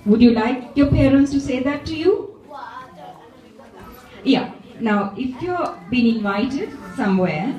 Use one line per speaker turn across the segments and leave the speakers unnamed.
Would you like your parents to say that to you? Yeah. Now, if you're been invited somewhere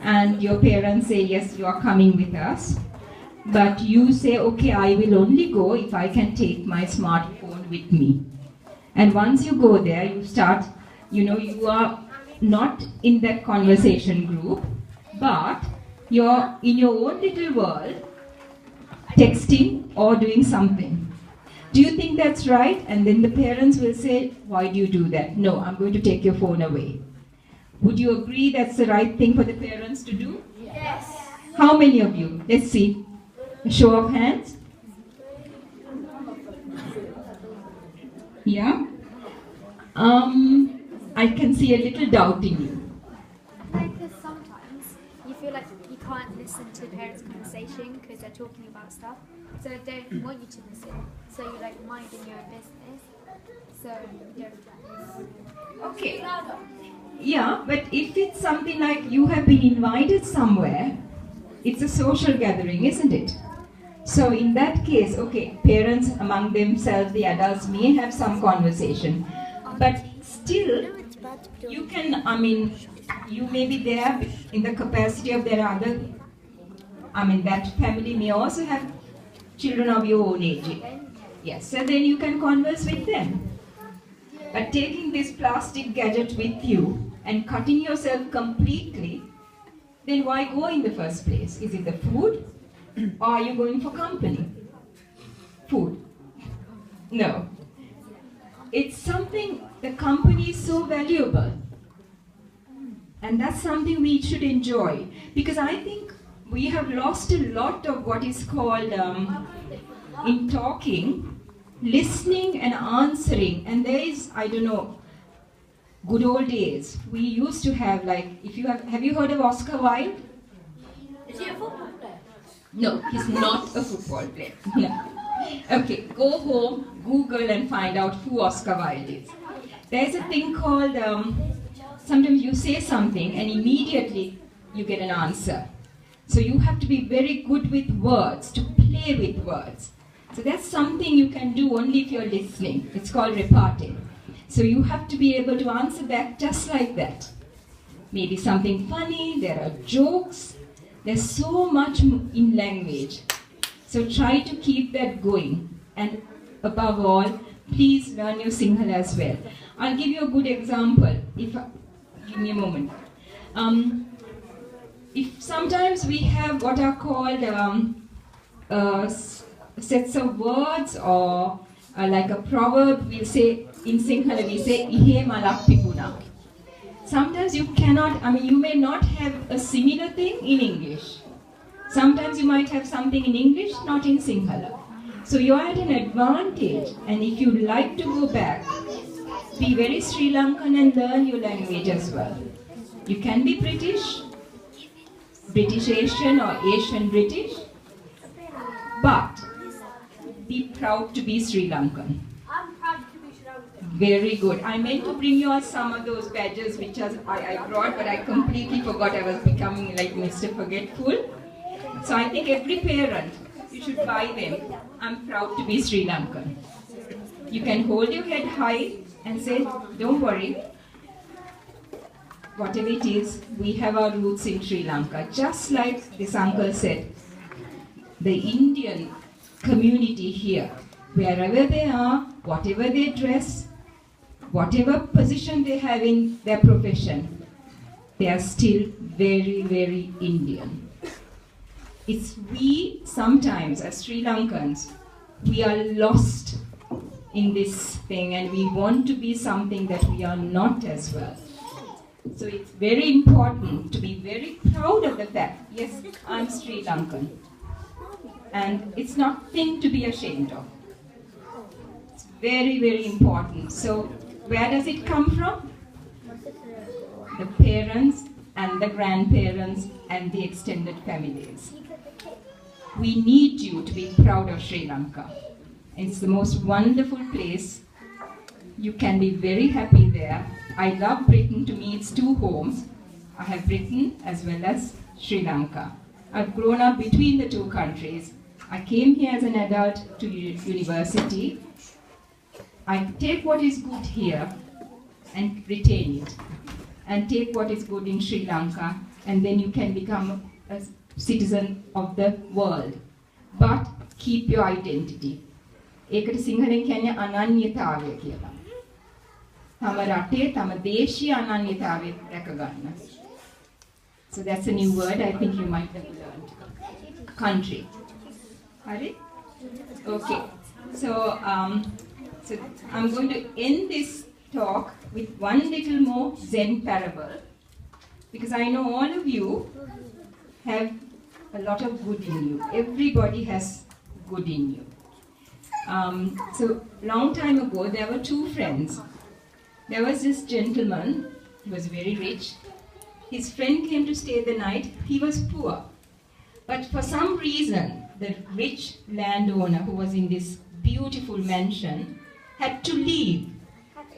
and your parents say, yes, you are coming with us, but you say, okay, I will only go if I can take my smartphone with me. And once you go there, you start, you are not in that conversation group, but you're in your own little world, texting or doing something. Do you think that's right? And then the parents will say, why do you do that? No, I'm going to take your phone away. Would you agree that's the right thing for the parents to do?
Yes.
How many of you? Let's see. A show of hands. Yeah? I can see a little doubt in you.
Because sometimes you feel like you can't listen to parents' conversation because they're talking about stuff. So they don't want you to listen. So you're like minding your own business. So you don't.
Okay. Yeah, but if it's something like you have been invited somewhere, it's a social gathering, isn't it? So in that case, okay, parents among themselves, the adults may have some conversation. But still, you can, you may be there in the capacity of their other, that family may also have children of your own age. Yes, so then you can converse with them. But taking this plastic gadget with you and cutting yourself completely, then why go in the first place? Is it the food? Or are you going for company? Food. No. It's something, the company is so valuable. And that's something we should enjoy. Because I think we have lost a lot of what is called, in talking, listening and answering. And there is, I don't know, good old days. We used to have if you have you heard of Oscar Wilde?
Is he a football player?
No, he's not a football player. No. Okay, go home, Google and find out who Oscar Wilde is. There's a thing called, sometimes you say something and immediately you get an answer. So you have to be very good with words, to play with words. So that's something you can do only if you're listening. It's called repartee. So you have to be able to answer back just like that. Maybe something funny, there are jokes, there's so much in language. So try to keep that going. And above all, please learn your Sinhala as well. I'll give you a good example. Give me a moment. If sometimes we have what are called sets of words or like a proverb, we'll say, in Sinhala we say, Ihe malak tipuna. Sometimes you cannot, you may not have a similar thing in English. Sometimes you might have something in English, not in Sinhala. So you're at an advantage, and if you like to go back, be very Sri Lankan and learn your language as well. You can be British, British Asian or Asian British, but be proud to be Sri Lankan.
I'm proud to be Sri Lankan.
Very good. I meant to bring you all some of those badges which I brought, but I completely forgot. I was becoming like Mr. Forgetful. So I think every parent, you should buy them. I'm proud to be Sri Lankan. You can hold your head high and say, don't worry. Whatever it is, we have our roots in Sri Lanka. Just like this uncle said, the Indian community here, wherever they are, whatever they dress, whatever position they have in their profession, they are still very, very Indian. It's we sometimes as Sri Lankans, we are lost in this thing and we want to be something that we are not as well. So it's very important to be very proud of the fact, yes, I'm Sri Lankan. And it's nothing to be ashamed of. It's very, very important. So where does it come from? The parents and the grandparents and the extended families. We need you to be proud of Sri Lanka. It's the most wonderful place. You can be very happy there. I love Britain. To me, it's two homes. I have Britain as well as Sri Lanka. I've grown up between the two countries. I came here as an adult to university. I take what is good here and retain it, and take what is good in Sri Lanka, and then you can become a citizen of the world. But keep your identity. ඒකට සිංහලෙන් කියන්නේ අනන්‍යතාවය කියලා. තම රටේ තම දේශීය අනන්‍යතාවය රැක ගන්න. So that's a new word I think you might have learned. Country. Hari? Okay. So I'm going to end this talk with one little more Zen parable, because I know all of you have a lot of good in you. Everybody has good in you. So long time ago, there were two friends. There was this gentleman, he was very rich. His friend came to stay the night. He was poor. But for some reason, the rich landowner who was in this beautiful mansion had to leave.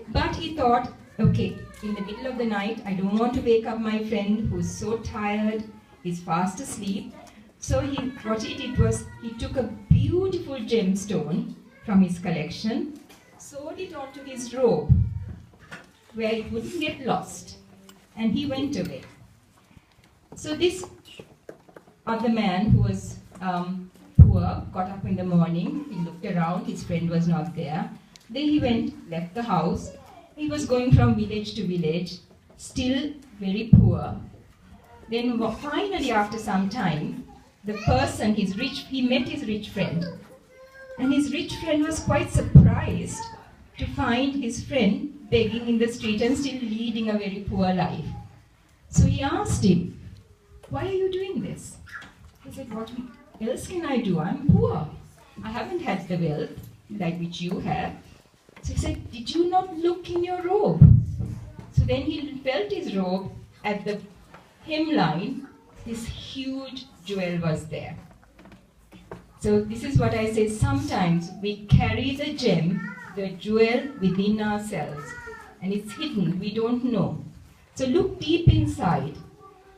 But he thought, okay, in the middle of the night, I don't want to wake up my friend who's so tired, he's fast asleep. So what he did was, he took a beautiful gemstone from his collection, sewed it onto his robe, where it wouldn't get lost, and he went away. So this other man who was poor got up in the morning, he looked around, his friend was not there. Then he left the house. He was going from village to village, still very poor. Then finally, after some time, the person, he met his rich friend. And his rich friend was quite surprised to find his friend begging in the street and still leading a very poor life. So he asked him, why are you doing this? He said, what else can I do? I'm poor. I haven't had the wealth like which you have. So he said, did you not look in your robe? So then he felt his robe. At the hemline, this huge jewel was there. So this is what I say, sometimes we carry the gem, the jewel within ourselves, and it's hidden, we don't know. So look deep inside.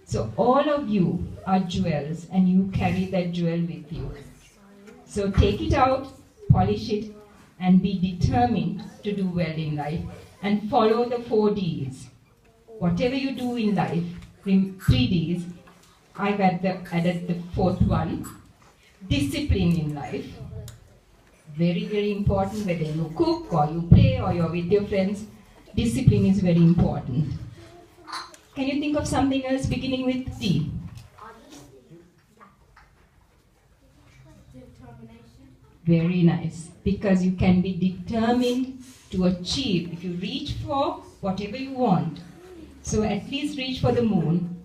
So all of you are jewels, and you carry that jewel with you. So take it out, polish it, and be determined to do well in life, and follow the 4 Ds. Whatever you do in life, 3 Ds, I've added the 4th one. Discipline in life. Very, very important, whether you cook or you play or you're with your friends. Discipline is very important. Can you think of something else beginning with D? Very nice. Because you can be determined to achieve. If you reach for whatever you want, so at least reach for the moon.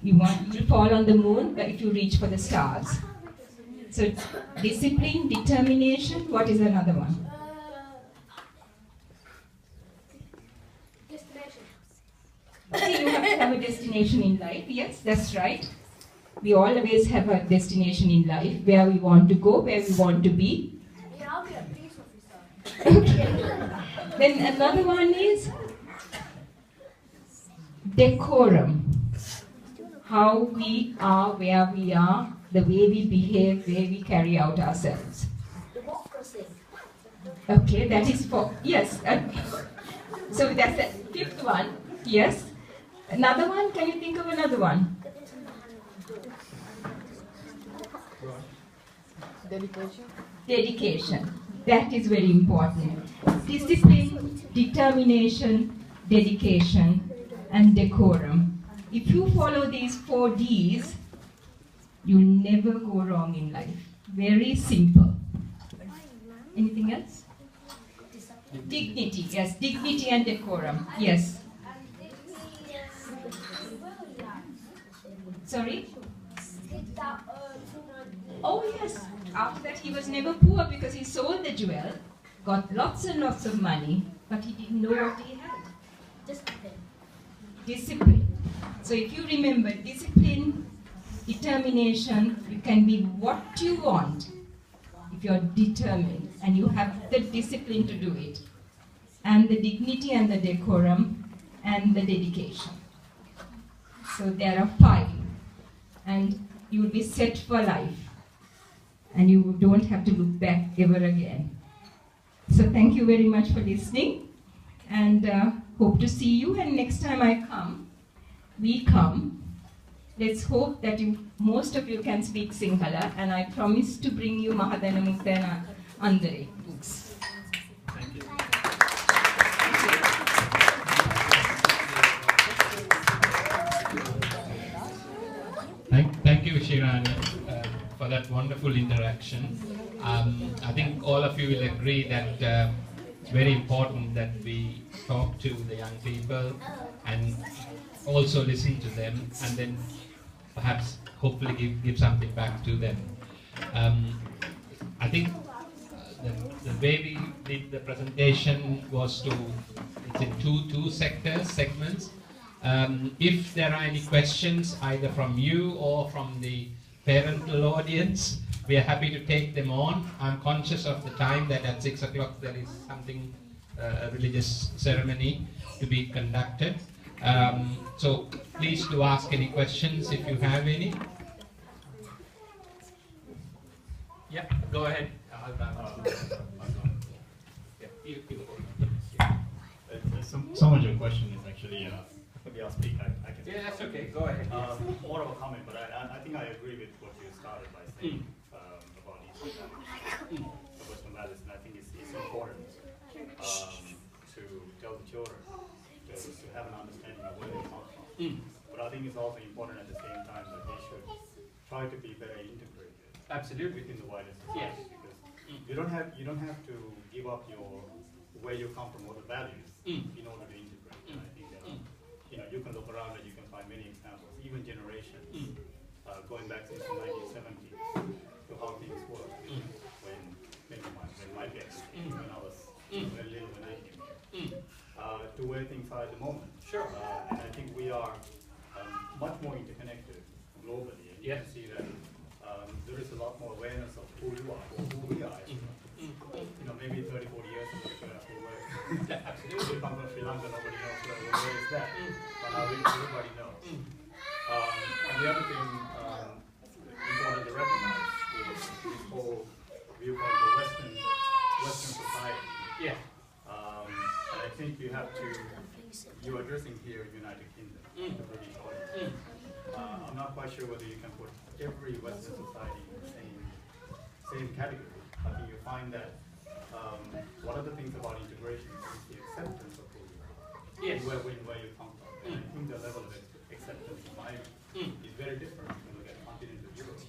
You'll fall on the moon, but if you reach for the stars. So discipline, determination, what is another one?
Destination.
Okay, you have to have a destination in life. Yes, that's right. We always have a destination in life, where we want to go, where we want to be.
Yeah, I'll be a police officer.
Okay. Then another one is decorum. How we are, where we are, the way we behave, where we carry out ourselves.
Democracy.
Okay, that is for, yes. So that's the 5th one, yes. Another one, can you think of another one?
Dedication.
Dedication. That is very important. Discipline, determination, dedication, and decorum. If you follow these 4 Ds, you'll never go wrong in life. Very simple. Anything else? Dignity, yes. Dignity and decorum, yes. Sorry? Oh yes. After that he was never poor because he sold the jewel, got lots and lots of money, but he didn't know what he had. Discipline. So if you remember discipline, determination, you can be what you want if you're determined and you have the discipline to do it. And the dignity and the decorum and the dedication. So there are 5. And you will be set for life. and you don't have to look back ever again. So thank you very much for listening, and hope to see you. And next time we come, let's hope that most of you can speak Sinhala, and I promise to bring you Mahadana Muktana Andere books.
Thank you. Thank you, Shirani, for that wonderful interaction. I think all of you will agree that it's very important that we talk to the young people and also listen to them, and then perhaps hopefully give something back to them. I think the way we did the presentation was it's in two segments. If there are any questions either from you or from the parental audience, we are happy to take them on. I'm conscious of the time that at 6 o'clock there is something, a religious ceremony to be conducted. So please do ask any questions if you have any. Yeah, go ahead.
So much of your question is actually, maybe I'll speak. I can.
Yeah, that's okay. Go ahead.
More of a comment, but I think I agree with what you started by saying about Eastern values, the Western values, and I think it's important to tell the children to have an understanding of where they come from. But I think it's also important at the same time that they should try to be very integrated.
Absolutely.
Within the wider society, because you don't have to give up where you come from or the values in order to integrate. And I think that you can look around and you can find many examples, even generations going back since the 1970s to how things were when my parents, when I was very little when I came here, to where things are at the moment.
Sure.
And I think we are much more interconnected globally, and you can see that there is a lot more awareness of who you are or who we are. Maybe 30, 40 years ago, absolutely. If I'm from Sri Lanka, nobody knows where is that. But now everybody knows. And the other thing important to recognize is this whole viewpoint of Western society.
Yeah.
And I think you're addressing here United Kingdom, the British audience. I'm not quite sure whether you can put every Western society in the same category. I think you find that one of the things about integration is the acceptance of who you are,
yes,
where you come from. And I think the level of acceptance in my view is very different when you look at continental Europe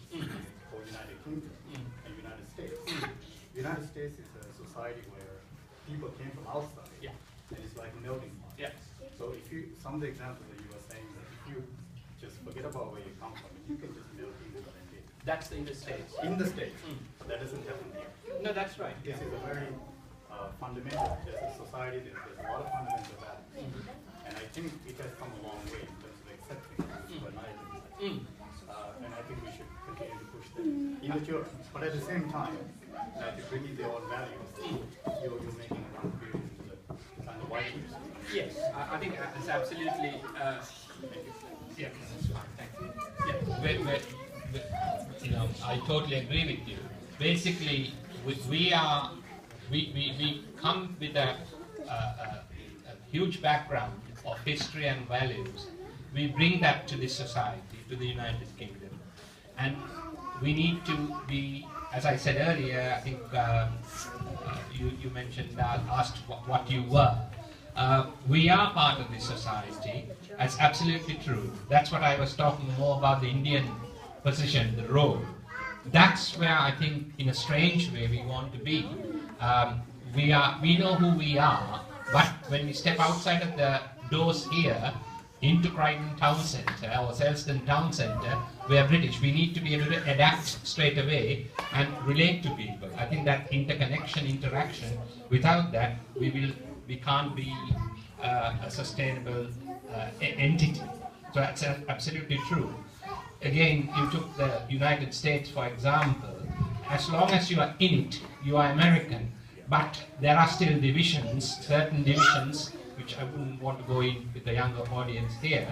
or United Kingdom and United States. The United States is a society where people came from outside, and it's like a melting pot.
Yeah.
So some of the examples that you were saying, that if you just forget about where you come from, you can just melt into the idea.
That's in the States.
In the States. That doesn't happen here.
No, that's right.
This is a very fundamental, there's a society, there's a lot of fundamental values. And I think it has come a long way in terms of accepting and I think we should continue to push them in the children. But at the same time, if you bring in their own values, you're making a contribution to the kind of white people.
Yes, I think it's absolutely, yeah, that's fine, thank you. Yeah, I totally agree with you. Basically, we come with a huge background of history and values. We bring that to this society, to the United Kingdom, and we need to be, as I said earlier, I think you mentioned that, asked what you were. We are part of this society. That's absolutely true. That's what I was talking more about, the Indian position, the role. That's where I think, in a strange way, we want to be. We know who we are, but when we step outside of the doors here, into Crichton Town Centre or Selsdon Town Centre, we are British. We need to be able to adapt straight away and relate to people. I think that interconnection, interaction, without that, we can't be a sustainable entity. So that's absolutely true. Again, you took the United States, for example. As long as you are in it, you are American. But there are still divisions, certain divisions, which I wouldn't want to go in with the younger audience here.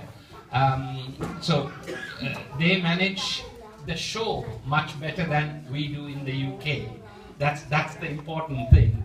So they manage the show much better than we do in the UK. That's the important thing.